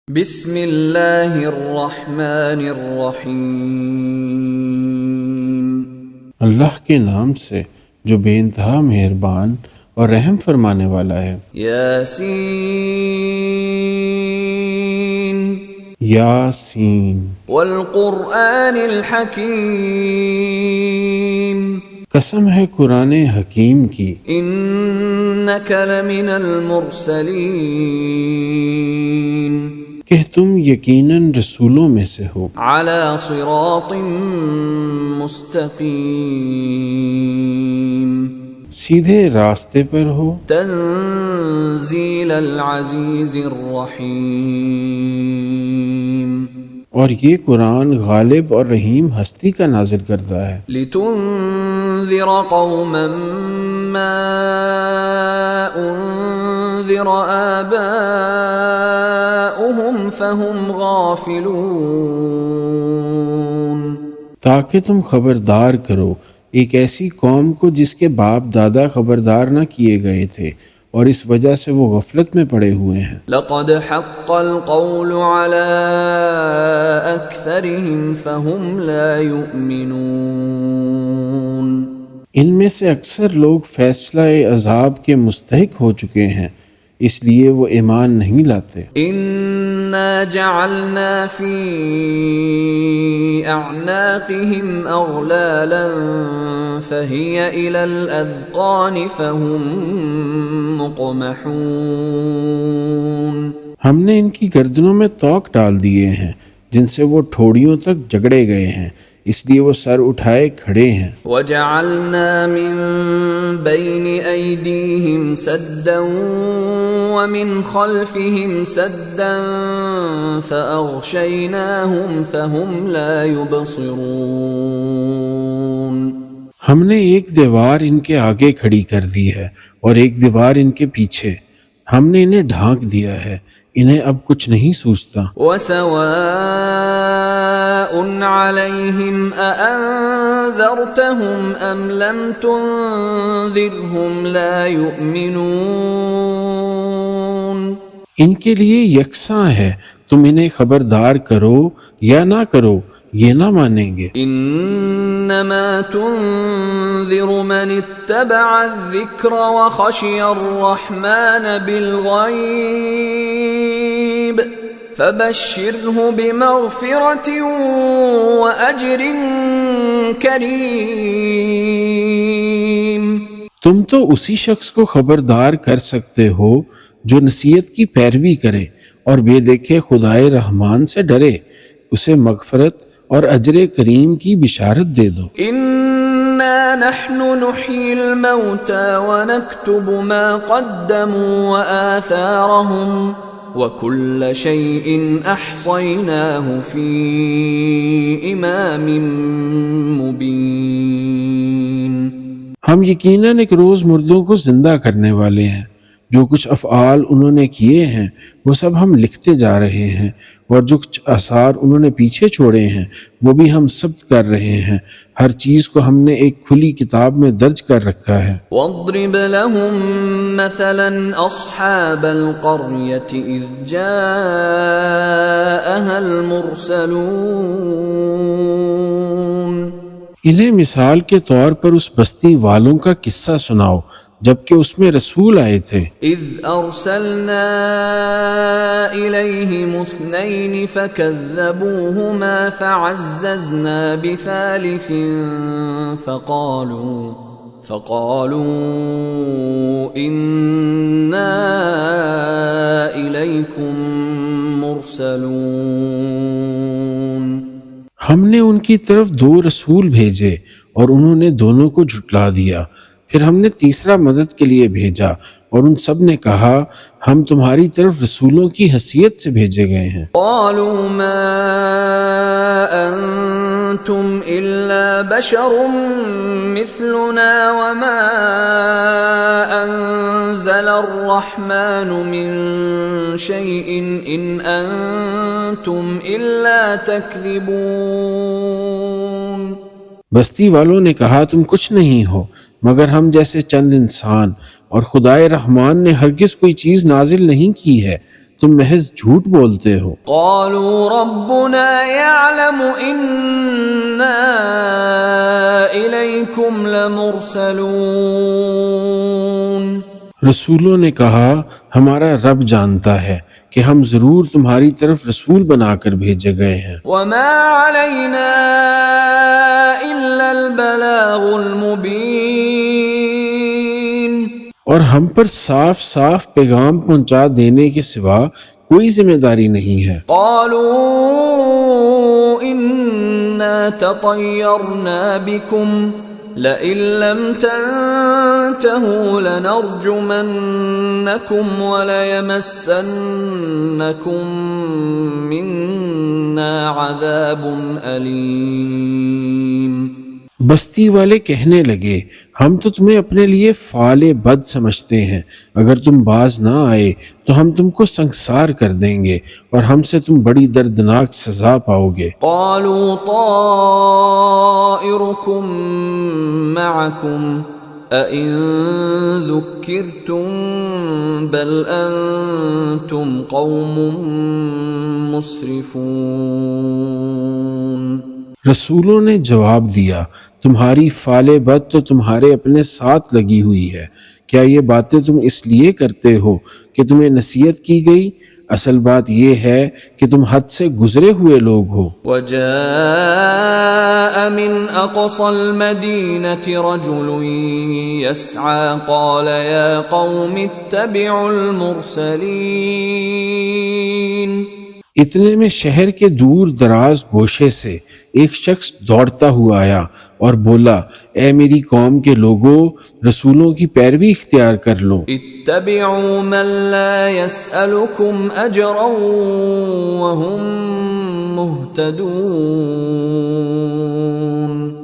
بسم اللہ الرحمن الرحیم۔ اللہ کے نام سے جو بے انتہا مہربان اور رحم فرمانے والا ہے۔ یاسین یاسین والقرآن الحکیم، قسم ہے قرآن حکیم کی، انک لمن المرسلین، کہ تم یقیناً رسولوں میں سے ہو، علی صراط مستقیم، سیدھے راستے پر ہو، تنزیل العزیز الرحیم، اور یہ قرآن غالب اور رحیم ہستی کا نازل کردہ ہے، لتنذر قوما ما انذر آباؤهم فهم غافلون، تاکہ تم خبردار کرو ایک ایسی قوم کو جس کے باپ دادا خبردار نہ کیے گئے تھے اور اس وجہ سے وہ غفلت میں پڑے ہوئے ہیں۔ لقد حق القول على اکثرهم فهم لا يؤمنون، ان میں سے اکثر لوگ فیصلہ عذاب کے مستحق ہو چکے ہیں، اس لیے وہ ایمان نہیں لاتے۔ انا جعلنا في اعناقهم اغلالا فهي الى الاذقان فهم مقمحون، ہم نے ان کی گردنوں میں طوق ڈال دیے ہیں جن سے وہ ٹھوڑیوں تک جگڑے گئے ہیں، اس لیے وہ سر اٹھائے کھڑے ہیں۔ وجعلنا من بين ايديهم سدا ومن خلفهم سدا فاغشيناهم فهم لا يبصرون، ہم نے ایک دیوار ان کے آگے کھڑی کر دی ہے اور ایک دیوار ان کے پیچھے، ہم نے انہیں ڈھانک دیا ہے، انہیں اب کچھ نہیں سوچتا۔ وسواء عليهم أأنذرتهم أم لم تنذرهم لا يؤمنون، ان کے لیے یکساں ہے، تم انہیں خبردار کرو یا نہ کرو، یہ نہ مانیں گے۔ انما تنذر من اتبع الذکر وخشی الرحمن بالغیب فبشرہ بمغفرۃ واجر کریم، تم تو اسی شخص کو خبردار کر سکتے ہو جو نصیحت کی پیروی کرے اور بے دیکھے خدائے رحمان سے ڈرے، اسے مغفرت اور اجر کریم کی بشارت دے دو۔ انا نحن نحيي الموتى ونكتب ما قدموا وآثارهم وكل شيء احصيناه في امام مبين، ہم یقیناً ایک روز مردوں کو زندہ کرنے والے ہیں، جو کچھ افعال انہوں نے کیے ہیں وہ سب ہم لکھتے جا رہے ہیں، اور جو کچھ آثار انہوں نے پیچھے چھوڑے ہیں وہ بھی ہم ثبت کر رہے ہیں، ہر چیز کو ہم نے ایک کھلی کتاب میں درج کر رکھا ہے۔ واضرب لهم مثلا اصحاب القرية اذ جاءها المرسلون، انہیں مثال کے طور پر اس بستی والوں کا قصہ سناؤ جبکہ اس میں رسول آئے تھے۔ اذ ارسلنا الیہم اثنین فکذبوہما فعززنا بثالث فقالوا انا الیکم مرسلون، ہم نے ان کی طرف 2 رسول بھیجے اور انہوں نے دونوں کو جھٹلا دیا، پھر ہم نے تیسرا مدد کے لیے بھیجا اور ان سب نے کہا ہم تمہاری طرف رسولوں کی حیثیت سے بھیجے گئے ہیں۔ قالوا ما انتم الا بشر مثلنا وما انزل الرحمن من شيء ان انتم الا تكذبون، بستی والوں نے کہا تم کچھ نہیں ہو مگر ہم جیسے چند انسان، اور خدائے رحمان نے ہرگز کوئی چیز نازل نہیں کی ہے، تم محض جھوٹ بولتے ہو۔ قالوا ربنا يعلم إنا إليكم لمرسلون۔ رسولوں نے کہا ہمارا رب جانتا ہے کہ ہم ضرور تمہاری طرف رسول بنا کر بھیجے گئے ہیں۔ وما علينا إلا البلاغ المبين۔ اور ہم پر صاف صاف پیغام پہنچا دینے کے سوا کوئی ذمہ داری نہیں ہے۔ قالوا إنا تطيرنا بكم لئن لم تنتهوا لنرجمنكم وليمسنكم منا عذاب أليم۔ بستی والے کہنے لگے ہم تو تمہیں اپنے لیے فعال بد سمجھتے ہیں، اگر تم باز نہ آئے تو ہم تم کو سنگسار کر دیں گے اور ہم سے تم بڑی دردناک سزا پاؤ گے۔ قالوا طائركم معكم أئن ذكرتم بل أنتم قوم مسرفون۔ رسولوں نے جواب دیا تمہاری فعال بد تو تمہارے اپنے ساتھ لگی ہوئی ہے، کیا یہ باتیں تم اس لیے کرتے ہو کہ تمہیں نصیحت کی گئی؟ اصل بات یہ ہے کہ تم حد سے گزرے ہوئے لوگ ہو۔ وجاء من أقصى المدينة رجل يسعى قال يا قوم اتبعوا المرسلين۔ اتنے میں شہر کے دور دراز گوشے سے ایک شخص دوڑتا ہوا آیا اور بولا اے میری قوم کے لوگوں، رسولوں کی پیروی اختیار کر لو۔ اتبعوا من لا يسألكم أجرا وهم مهتدون۔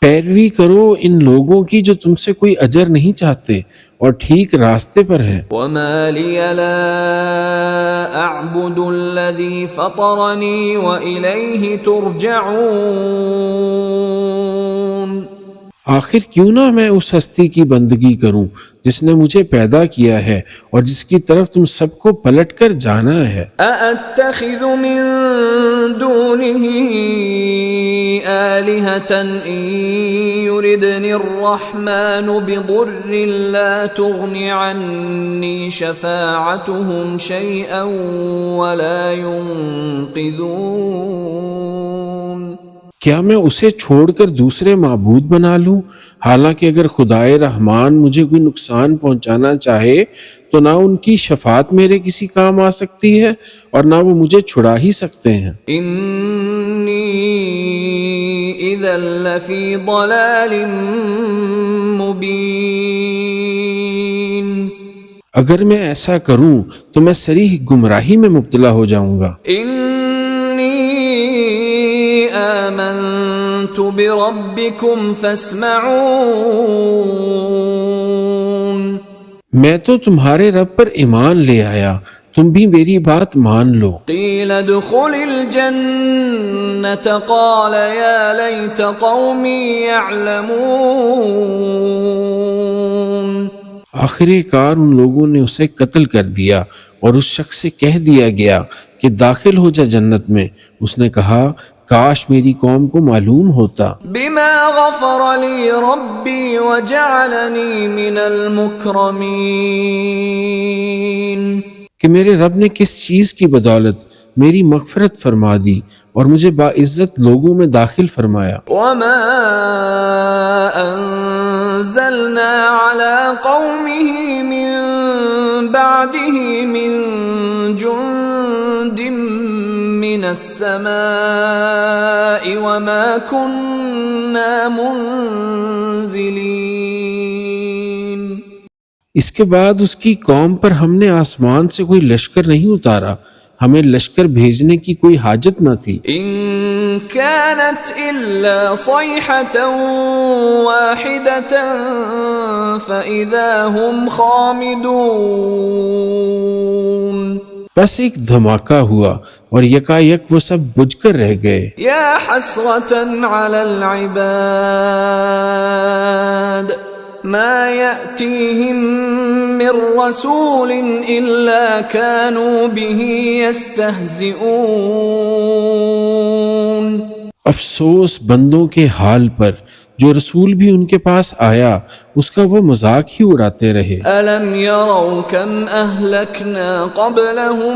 پیروی کرو ان لوگوں کی جو تم سے کوئی اجر نہیں چاہتے اور ٹھیک راستے پر ہیں۔ وما لي لا أعبد الذي فطرني وإليه ترجعون۔ آخر کیوں نہ میں اس ہستی کی بندگی کروں جس نے مجھے پیدا کیا ہے اور جس کی طرف تم سب کو پلٹ کر جانا ہے۔ أأتخذ من دونه آلهة إن يردني الرحمن بضر لا تغن عني شفاعتهم شيئا ولا ينقذون۔ کیا میں اسے چھوڑ کر دوسرے معبود بنا لوں؟ حالانکہ اگر خدائے رحمان مجھے کوئی نقصان پہنچانا چاہے تو نہ ان کی شفاعت میرے کسی کام آ سکتی ہے اور نہ وہ مجھے چھڑا ہی سکتے ہیں۔ انی اذا لفی ضلال مبین۔ اگر میں ایسا کروں تو میں صریح گمراہی میں مبتلا ہو جاؤں گا۔ آمنت بربکم فاسمعون۔ میں تو تمہارے رب پر ایمان لے آیا، تم بھی میری بات مان لو۔ قیل ادخل الجنة قال یا لیت قومی یعلمون۔ آخر کار ان لوگوں نے اسے قتل کر دیا اور اس شخص سے کہہ دیا گیا کہ داخل ہو جا جنت میں۔ اس نے کہا کاش میری قوم کو معلوم ہوتا۔ بما غفر لی ربی وجعلنی من المکرمین۔ کہ میرے رب نے کس چیز کی بدولت میری مغفرت فرما دی اور مجھے باعزت لوگوں میں داخل فرمایا۔ وما انزلنا على قومه من بعده من جند من السماء وما كنا منزلين۔ اس کے بعد اس کی قوم پر ہم نے آسمان سے کوئی لشکر نہیں اتارا، ہمیں لشکر بھیجنے کی کوئی حاجت نہ تھی۔ ان كانت الا صيحة واحدة فاذا هم خامدون۔ بس ایک دھماکہ ہوا اور یکا یک وہ سب بجھ کر رہ گئے۔ یا حسرة على العباد ما يأتيهم من رسول إلا كانوا به يستهزئون۔ افسوس بندوں کے حال پر جو رسول بھی ان کے پاس آیا اس کا وہ مذاق ہی اڑاتے رہے۔ أَلَمْ يَرَوْا كَمْ أَهْلَكْنَا قَبْلَهُمْ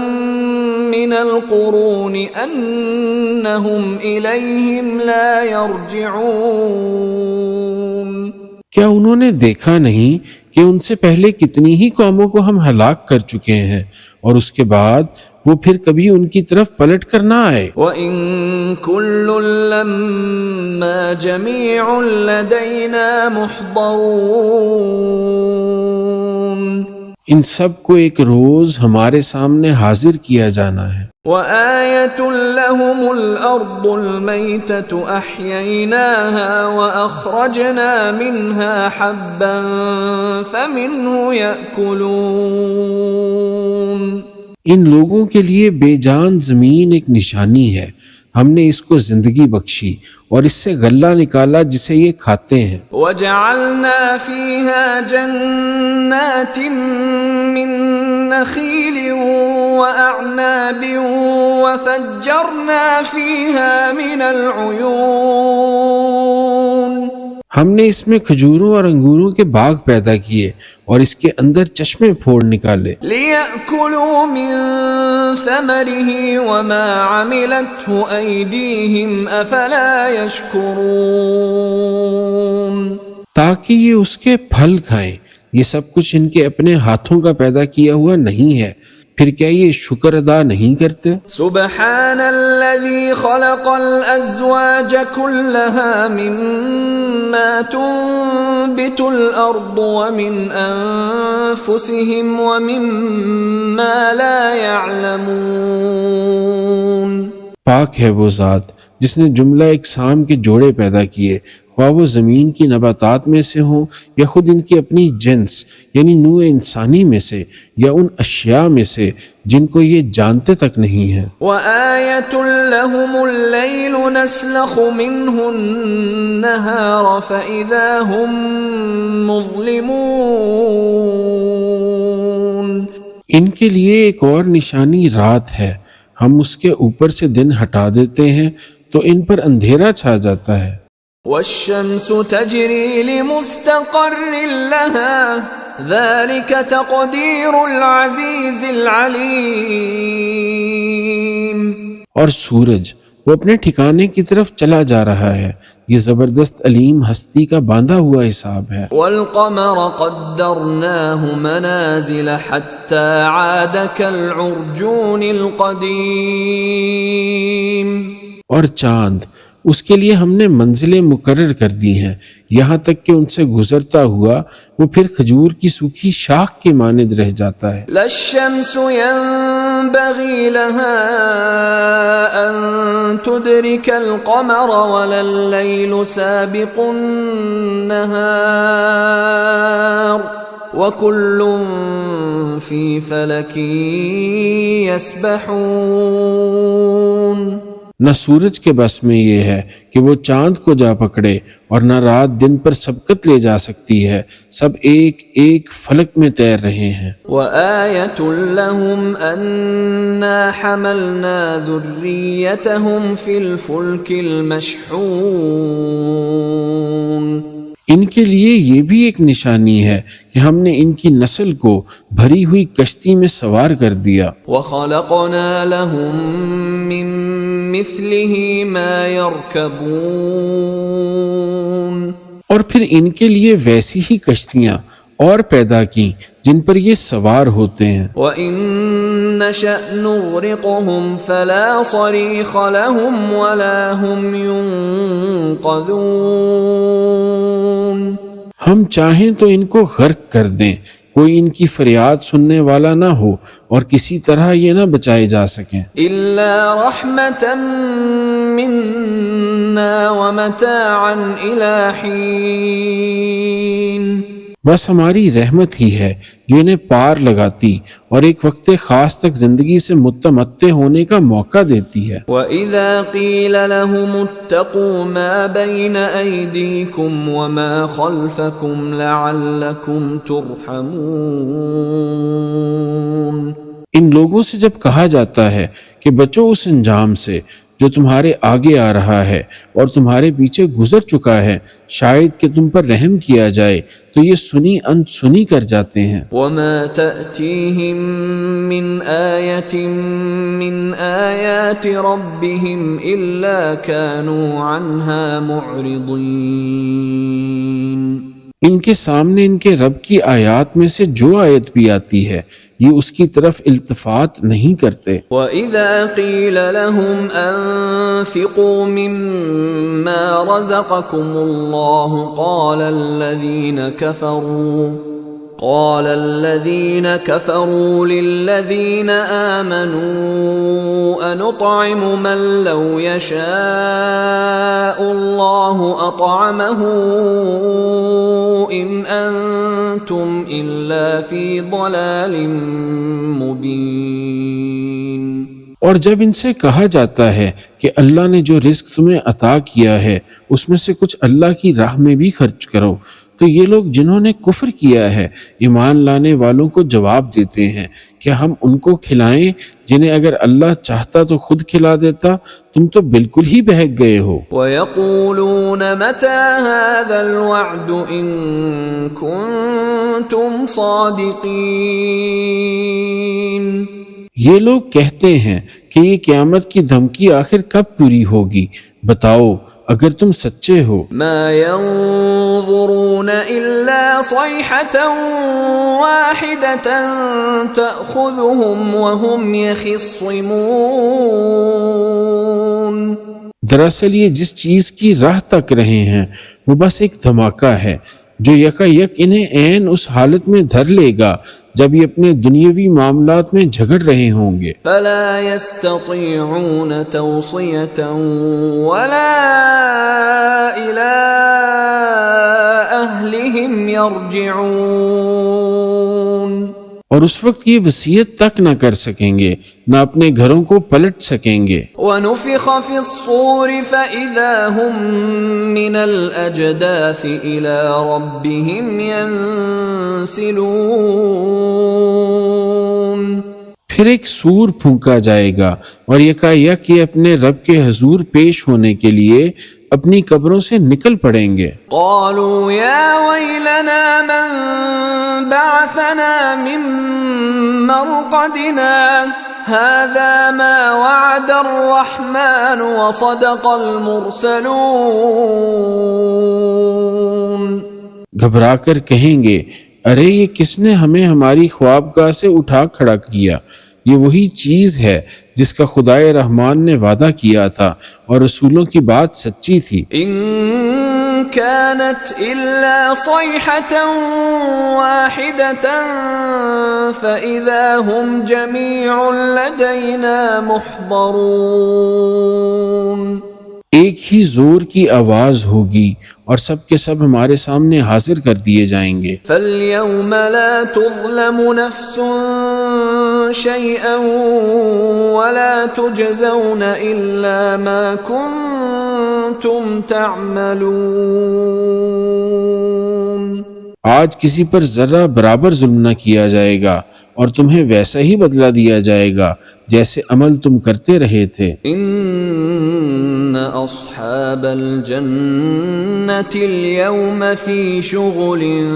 مِنَ الْقُرُونِ أَنَّهُمْ إِلَيْهِمْ لَا يَرْجِعُونَ۔ کیا انہوں نے دیکھا نہیں کہ ان سے پہلے کتنی ہی قوموں کو ہم ہلاک کر چکے ہیں اور اس کے بعد وہ پھر کبھی ان کی طرف پلٹ کر نہ آئے۔ وَإِن كُلٌّ لَّمَّا جَمِيعٌ لَّدَيْنَا مُحْضَرُونَ۔ ان سب کو ایک روز ہمارے سامنے حاضر کیا جانا ہے۔ وَآيَةٌ لَّهُمُ الْأَرْضُ الْمَيْتَةُ أَحْيَيْنَاهَا وَأَخْرَجْنَا مِنْهَا حَبًّا فَمِنْهُ يَأْكُلُونَ۔ ان لوگوں کے لیے بے جان زمین ایک نشانی ہے، ہم نے اس کو زندگی بخشی اور اس سے غلہ نکالا جسے یہ کھاتے ہیں۔ وَجَعَلْنَا فِيهَا جَنَّاتٍ مِّن نَّخِيلٍ وَأَعْنَابٍ وَفَجَّرْنَا فِيهَا مِنَ الْعُيُونِ۔ ہم نے اس میں کھجوروں اور انگوروں کے باغ پیدا کیے اور اس کے اندر چشمے پھوڑ نکالے۔ لِيَأْكُلُوا مِن ثَمَرِهِ وَمَا عَمِلَتْهُ أَيْدِيهِمْ أَفَلَا يَشْكُرُونَ۔ تاکہ یہ اس کے پھل کھائیں، یہ سب کچھ ان کے اپنے ہاتھوں کا پیدا کیا ہوا نہیں ہے، پھر کیا یہ شکر ادا نہیں کرتے؟ سبحان الذي خلق الأزواج كلها مما تنبت الأرض ومن أنفسهم ومما لا يعلمون۔ پاک ہے وہ ذات جس نے جملہ اقسام کے جوڑے پیدا کیے، خواہ وہ زمین کی نباتات میں سے ہوں یا خود ان کی اپنی جنس یعنی نوع انسانی میں سے یا ان اشیاء میں سے جن کو یہ جانتے تک نہیں ہیں۔ وَآيَةٌ لَّهُمُ اللَّيْلُ نَسْلَخُ مِنْهُ النَّهَارَ فَإِذَا هُمْ مُظْلِمُونَ۔ ان کے لیے ایک اور نشانی رات ہے، ہم اس کے اوپر سے دن ہٹا دیتے ہیں تو ان پر اندھیرا چھا جاتا ہے۔ وَالشَّمْسُ تَجْرِي لِمُسْتَقَرٍّ لَّهَا ذَلِكَ تَقْدِيرُ الْعَزِيزِ الْعَلِيمِ۔ اور سورج وہ اپنے ٹھکانے کی طرف چلا جا رہا ہے، یہ زبردست علیم ہستی کا باندھا ہوا حساب ہے۔ وَالْقَمَرَ قَدَّرْنَاهُ مَنَازِلَ حَتَّى عَادَ كَالْعُرْجُونِ الْقَدِيمِ۔ اور چاند اس کے لیے ہم نے منزلیں مقرر کر دی ہیں، یہاں تک کہ ان سے گزرتا ہوا وہ پھر کھجور کی سوکھی شاخ کے مانند رہ جاتا ہے۔ لا الشمس ينبغي لها أن تدرك القمر ولا الليل سابق النهار وكل في فلك يسبحون۔ نہ سورج کے بس میں یہ ہے کہ وہ چاند کو جا پکڑے اور نہ رات دن پر سبقت لے جا سکتی ہے، سب ایک ایک فلک میں تیر رہے ہیں۔ وَآيَةٌ لَّهُمْ أَنَّا حَمَلْنَا ذُرِّيَّتَهُمْ فِي الْفُلْكِ الْمَشْحُونِ۔ ان کے لیے یہ بھی ایک نشانی ہے کہ ہم نے ان کی نسل کو بھری ہوئی کشتی میں سوار کر دیا۔ وَخَلَقْنَا لَهُم مِّن مِّثْلِهِ مَا يَرْكَبُونَ۔ اور پھر ان کے لیے ویسی ہی کشتیاں اور پیدا کی جن پر یہ سوار ہوتے ہیں۔ وَإِن نَّشَأْ نُغْرِقْهُمْ فَلَا صَرِيخَ لَهُمْ وَلَا هُمْ يُنقَذُونَ۔ ہم چاہیں تو ان کو غرق کر دیں، کوئی ان کی فریاد سننے والا نہ ہو اور کسی طرح یہ نہ بچائے جا سکیں۔ إِلَّا رَحْمَةً مِّنَّا وَمَتَاعًا إِلَىٰ حِينٍ۔ بس ہماری رحمت ہی ہے جو انہیں پار لگاتی اور ایک وقت خاص تک زندگی سے متمتع ہونے کا موقع دیتی ہے۔ وَإِذَا قِيلَ لَهُمُ اتَّقُوا مَا بَيْنَ أَيْدِيكُمْ وَمَا خَلْفَكُمْ لَعَلَّكُمْ تُرْحَمُونَ۔ ان لوگوں سے جب کہا جاتا ہے کہ بچو اس انجام سے جو تمہارے آگے آ رہا ہے اور تمہارے پیچھے گزر چکا ہے، شاید کہ تم پر رحم کیا جائے، تو یہ سنی انسنی کر جاتے ہیں۔ وَمَا تَأْتِيهِم مِّنْ آيَةٍ مِّنْ آيَاتِ رَبِّهِمْ إِلَّا كَانُوا عَنْهَا مُعْرِضِينَ۔ ان کے سامنے ان کے رب کی آیات میں سے جو آیت بھی آتی ہے یہ اس کی طرف التفات نہیں کرتے۔ وَإِذَا قِيلَ لَهُمْ أَنفِقُوا مِمَّا رَزَقَكُمُ اللَّهُ قَالَ الَّذِينَ كَفَرُوا لِلَّذِينَ آمَنُوا أَنُطْعِمُ مَن لَّوْ يَشَاءُ اللَّهُ أَطْعَمَهُ إِنْ أَنتُمْ إِلَّا فِي ضَلَالٍ مُبِينٍ۔ اور جب ان سے کہا جاتا ہے کہ اللہ نے جو رزق تمہیں عطا کیا ہے اس میں سے کچھ اللہ کی راہ میں بھی خرچ کرو، تو یہ لوگ جنہوں نے کفر کیا ہے ایمان لانے والوں کو جواب دیتے ہیں کہ ہم ان کو کھلائیں جنہیں اگر اللہ چاہتا تو خود کھلا دیتا، تم تو بالکل ہی بہک گئے ہو۔ وَيَقُولُونَ مَتَى هَذَا الْوَعْدُ إِن كُنتُمْ صَادِقِينَ۔ یہ لوگ کہتے ہیں کہ یہ قیامت کی دھمکی آخر کب پوری ہوگی، بتاؤ اگر تم سچے ہو۔ ما ينظرون إلا صيحة واحدة تأخذهم وهم يخصمون۔ دراصل یہ جس چیز کی راہ تک رہے ہیں وہ بس ایک دھماکہ ہے جو یکا یک انہیں عین اس حالت میں دھر لے گا جب یہ اپنے دنیاوی معاملات میں جھگڑ رہے ہوں گے۔ فلا يستطيعون توصية ولا إلى أهلهم يرجعون۔ اور اس وقت یہ وصیت تک نہ کر سکیں گے، نہ اپنے گھروں کو پلٹ سکیں گے۔ وَنُفِخَ فِي الصُّورِ فَإِذَا هُم مِّنَ الْأَجْدَاثِ إِلَى رَبِّهِمْ يَنسِلُونَ۔ پھر ایک سور پھونکا جائے گا اور یکا یک یہ اپنے رب کے حضور پیش ہونے کے لیے اپنی قبروں سے نکل پڑیں گے۔ قالوا يا ويلنا من بعثنا من مرقدنا هذا ما وعد الرحمن وصدق المرسلون۔ گھبرا کر کہیں گے، ارے یہ کس نے ہمیں ہماری خوابگاہ سے اٹھا کھڑا کیا؟ یہ وہی چیز ہے جس کا خدائے رحمان نے وعدہ کیا تھا اور رسولوں کی بات سچی تھی۔ ان كانت الا صيحة واحدة فاذا هم جميع لدينا محضرون۔ ایک ہی زور کی آواز ہوگی اور سب کے سب ہمارے سامنے حاضر کر دیے جائیں گے۔ فَالْيَوْمَ لَا تُظْلَمُ نَفْسٌ شَيْئًا وَلَا تُجْزَوْنَ إِلَّا مَا كُنتُمْ تَعْمَلُونَ۔ آج کسی پر ذرہ برابر ظلم نہ کیا جائے گا اور تمہیں ویسا ہی بدلہ دیا جائے گا جیسے عمل تم کرتے رہے تھے۔ ان اصحاب الجنة اليوم في شغل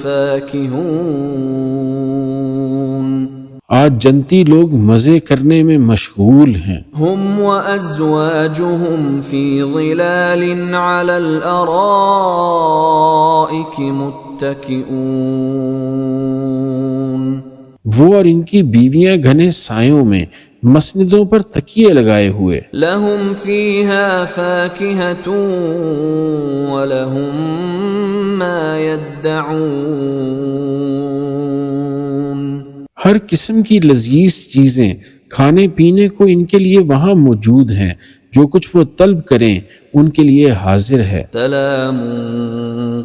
فاكهون۔ آج جنتی لوگ مزے کرنے میں مشغول ہیں۔ هم وازواجهم في ظلال على الارائك متكئون۔ وہ اور ان کی بیویاں گھنے سایوں میں مسندوں پر تکیے لگائے ہوئے۔ لهم فيها فاكهة ولهم ما يدعون۔ ہر قسم کی لذیذ چیزیں کھانے پینے کو ان کے لیے وہاں موجود ہیں، جو کچھ وہ طلب کریں ان کے لیے حاضر ہے۔ سلام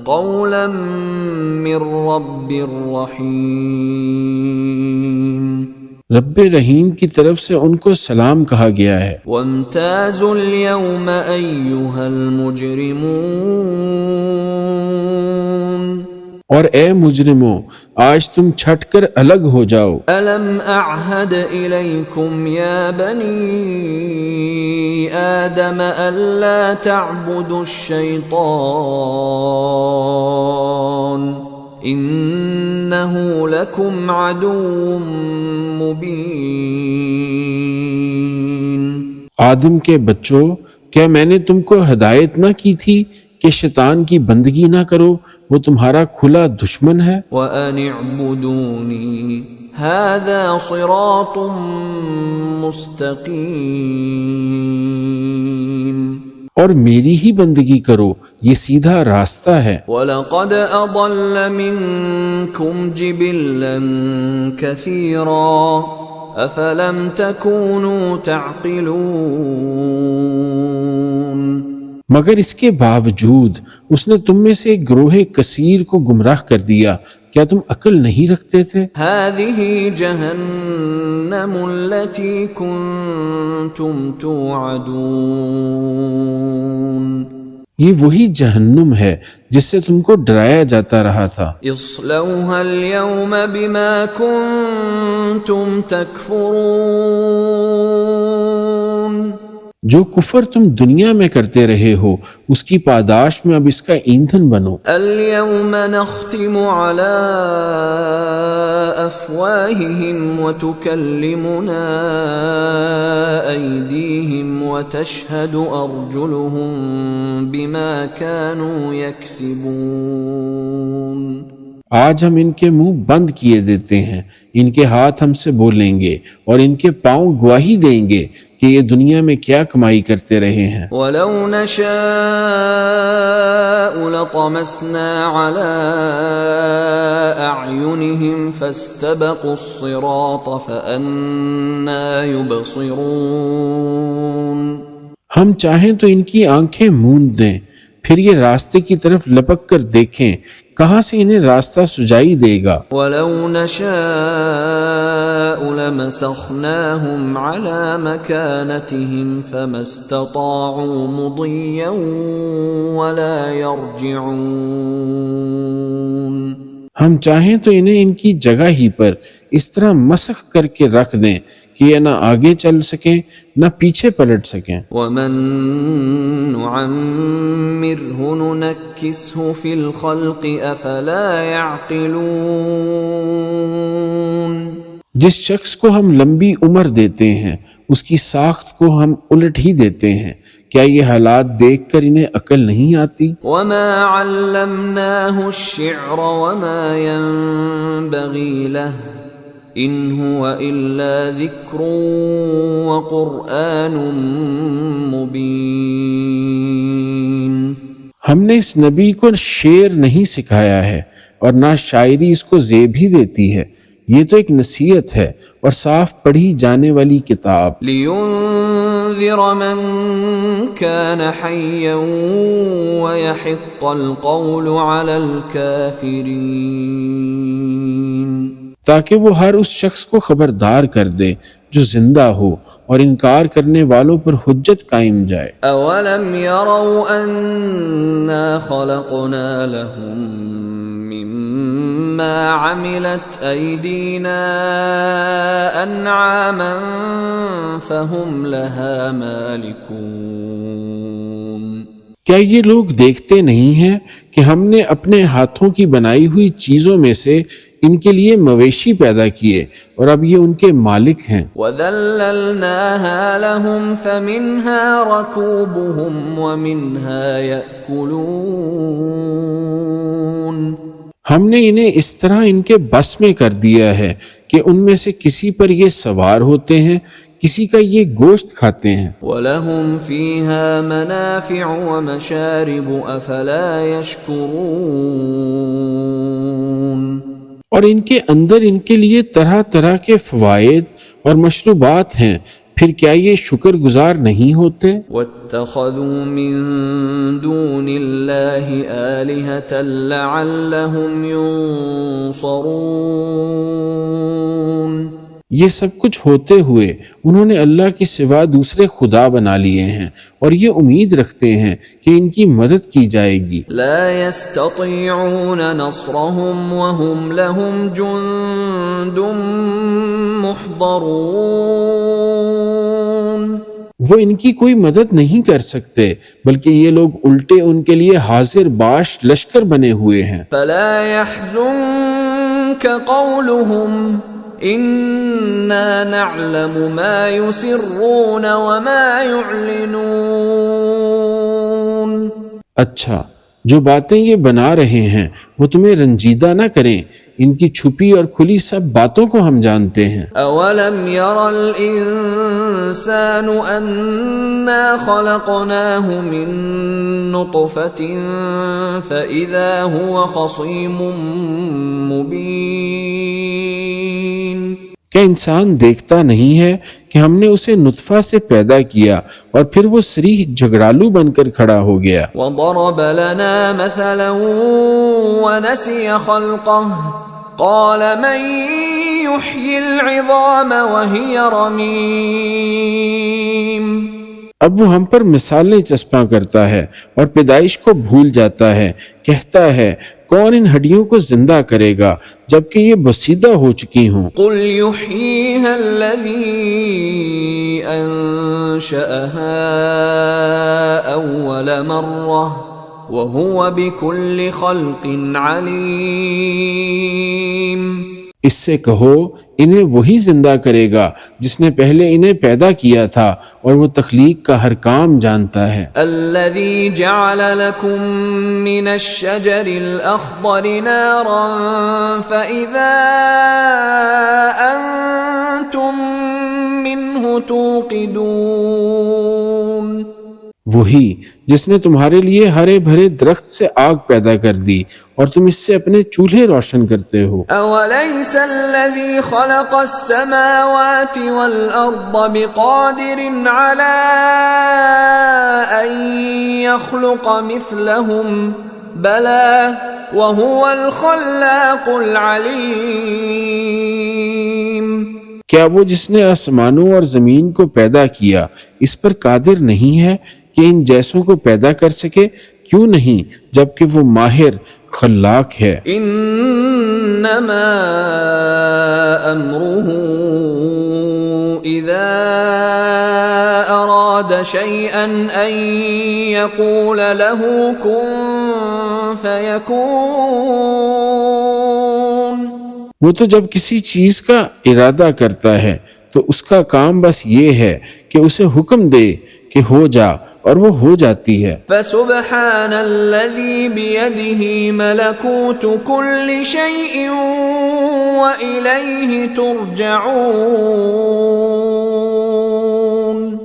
قولا من رب رحیم، رب رحیم کی طرف سے ان کو سلام کہا گیا ہے۔ وامتازوا اليوم ایھا المجرمون، اور اے مجرموں آج تم چھٹ کر الگ ہو جاؤ۔ الم اعہد الیکم یا بنی آدم الا تعبدوا الشیطان انہ لکم عدو مبین۔ آدم کے بچوں، کیا میں نے تم کو ہدایت نہ کی تھی کہ شیطان کی بندگی نہ کرو، وہ تمہارا کھلا دشمن ہے۔ وَأَنِ اعْبُدُونِي هَذَا صِرَاطٌ مُسْتَقِيمٌ، اور میری ہی بندگی کرو، یہ سیدھا راستہ ہے۔ وَلَقَدْ أَضَلَّ مِنْكُمْ جِبِلًّا كَثِيرًا أَفَلَمْ تَكُونُوا تَعْقِلُونَ، مگر اس کے باوجود اس نے تم میں سے ایک گروہ کثیر کو گمراہ کر دیا، کیا تم عقل نہیں رکھتے تھے؟ هذه جہنم التي كنتم توعدون، یہ وہی جہنم ہے جس سے تم کو ڈرایا جاتا رہا تھا۔ اصلوها اليوم بما كنتم تکفرون، جو کفر تم دنیا میں کرتے رہے ہو اس کی پاداش میں اب اس کا ایندھن بنو۔ اليوم نختم على افواههم وتكلمنا ايديهم وتشهد ارجلهم بما كانوا يكسبون، آج ہم ان کے منہ بند کیے دیتے ہیں، ان کے ہاتھ ہم سے بولیں گے اور ان کے پاؤں گواہی دیں گے کہ یہ دنیا میں کیا کمائی کرتے رہے ہیں۔ وَلَوْ نَشَاءُ لَطَمَسْنَا عَلَىٰ أَعْيُنِهِمْ فَاسْتَبَقُوا الصِّرَاطَ فَأَنَّىٰ يُبْصِرُونَ، ہم چاہیں تو ان کی آنکھیں موند دیں، پھر یہ راستے کی طرف لپک کر دیکھیں، کہاں سے انہیں راستہ سجائی دے گا۔ وَلَوْ نَشَاءُ لَمَسَخْنَاهُمْ عَلَىٰ مَكَانَتِهِمْ فَمَا اسْتَطَاعُوا مُضِيًّا وَلَا يَرْجِعُونَ، ہم چاہیں تو انہیں ان کی جگہ ہی پر اس طرح مسخ کر کے رکھ دیں کہ یہ نہ آگے چل سکیں نہ پیچھے پلٹ سکیں۔ وَمَن نُعَمِّرْهُ نُنَكِّسْهُ فِي الْخَلْقِ أَفَلَا يَعْقِلُونَ، جس شخص کو ہم لمبی عمر دیتے ہیں اس کی ساخت کو ہم الٹ ہی دیتے ہیں، کیا یہ حالات دیکھ کر انہیں عقل نہیں آتی؟ وَمَا عَلَّمْنَاهُ الشِّعْرَ وَمَا يَنبَغِي لَهُ إِنْ هُوَ إِلَّا ذِكْرٌ وَقُرْآنٌ مُبِينٌ، ہم نے اس نبی کو شعر نہیں سکھایا ہے اور نہ شاعری اس کو زیب ہی دیتی ہے، یہ تو ایک نصیحت ہے اور صاف پڑھی جانے والی کتاب۔ لِيُنذِرَ مَن كَانَ حَيًّا وَيَحِقَّ الْقَوْلُ عَلَى الْكَافِرِينَ، تاکہ وہ ہر اس شخص کو خبردار کر دے جو زندہ ہو اور انکار کرنے والوں پر حجت قائم جائے۔ أَوَلَمْ يَرَوْا أَنَّا خَلَقْنَا لَهُم مِّمَّا عَمِلَتْ أَيْدِينَا أَنْعَامًا فَهُمْ لَهَا مَالِكُونَ، کیا یہ لوگ دیکھتے نہیں ہیں کہ ہم نے اپنے ہاتھوں کی بنائی ہوئی چیزوں میں سے ان کے لیے مویشی پیدا کیے اور اب یہ ان کے مالک ہیں۔ وَذَلَّلْنَاهَا لَهُمْ فَمِنْهَا رَكُوبُهُمْ وَمِنْهَا يَأْكُلُونَ، ہم نے انہیں اس طرح ان کے بس میں کر دیا ہے کہ ان میں سے کسی پر یہ سوار ہوتے ہیں، کسی کا یہ گوشت کھاتے ہیں۔ وَلَهُمْ فِيهَا مَنَافِعُ وَمَشَارِبُ أَفَلَا يَشْكُرُونَ، اور ان کے اندر ان کے لیے طرح طرح کے فوائد اور مشروبات ہیں، پھر کیا یہ شکر گزار نہیں ہوتے؟ واتخذوا من دون الله آلهة لعلهم ينصرون۔ یہ سب کچھ ہوتے ہوئے انہوں نے اللہ کے سوا دوسرے خدا بنا لیے ہیں اور یہ امید رکھتے ہیں کہ ان کی مدد کی جائے گی۔ لا يستطيعون نصرهم وهم لهم جند محضرون۔ وہ ان کی کوئی مدد نہیں کر سکتے بلکہ یہ لوگ الٹے ان کے لیے حاضر باش لشکر بنے ہوئے ہیں۔ فلا يحزنك قولهم إنا نعلم ما يسرون وما يعلنون۔ اچھا، جو باتیں یہ بنا رہے ہیں وہ تمہیں رنجیدہ نہ کریں، ان کی چھپی اور کھلی سب باتوں کو ہم جانتے ہیں۔ اولم ير الانسان انا خلقناه من نطفة فاذا هو خصيم مبين۔ کیا انسان دیکھتا نہیں ہے کہ ہم نے اسے نطفہ سے پیدا کیا اور پھر وہ صریح جھگڑالو بن کر کھڑا ہو گیا۔ وضرب لنا مثلا ونسي خلقه قال من يحيي العظام وهي رميم۔ اب وہ ہم پر مثالیں چسپاں کرتا ہے اور پیدائش کو بھول جاتا ہے، کہتا ہے کون ان ہڈیوں کو زندہ کرے گا جبکہ یہ بسیدہ ہو چکی ہوں۔ قل يحييها الذي انشأها اول مرة وهو بكل خلق عليم۔ اس سے کہو انہیں وہی زندہ کرے گا جس نے پہلے انہیں پیدا کیا تھا اور وہ تخلیق کا ہر کام جانتا ہے۔ الذي جعل لكم من الشجر الأخضر نارا فإذا أنتم منه توقدون۔ وہی جس نے تمہارے لیے ہرے بھرے درخت سے آگ پیدا کر دی اور تم اس سے اپنے چولہے روشن کرتے ہو۔ أوليس الذي خلق السماوات والأرض بقادر على أن يخلق مثلهم بلى وهو الخلاق العليم۔ کیا وہ جس نے آسمانوں اور زمین کو پیدا کیا اس پر قادر نہیں ہے کہ ان جیسوں کو پیدا کر سکے؟ کیوں نہیں، جبکہ وہ ماہر خلاق ہے۔ انما امره اذا اراد شيئا ان يقول له كن فيكون۔ وہ تو جب کسی چیز کا ارادہ کرتا ہے تو اس کا کام بس یہ ہے کہ اسے حکم دے کہ ہو جا اور وہ ہو جاتی ہے۔ فسبحان الذي بيده ملكوت كل شيء وإليه ترجعون۔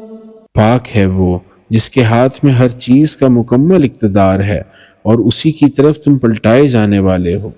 پاک ہے وہ جس کے ہاتھ میں ہر چیز کا مکمل اقتدار ہے اور اسی کی طرف تم پلٹائے جانے والے ہو۔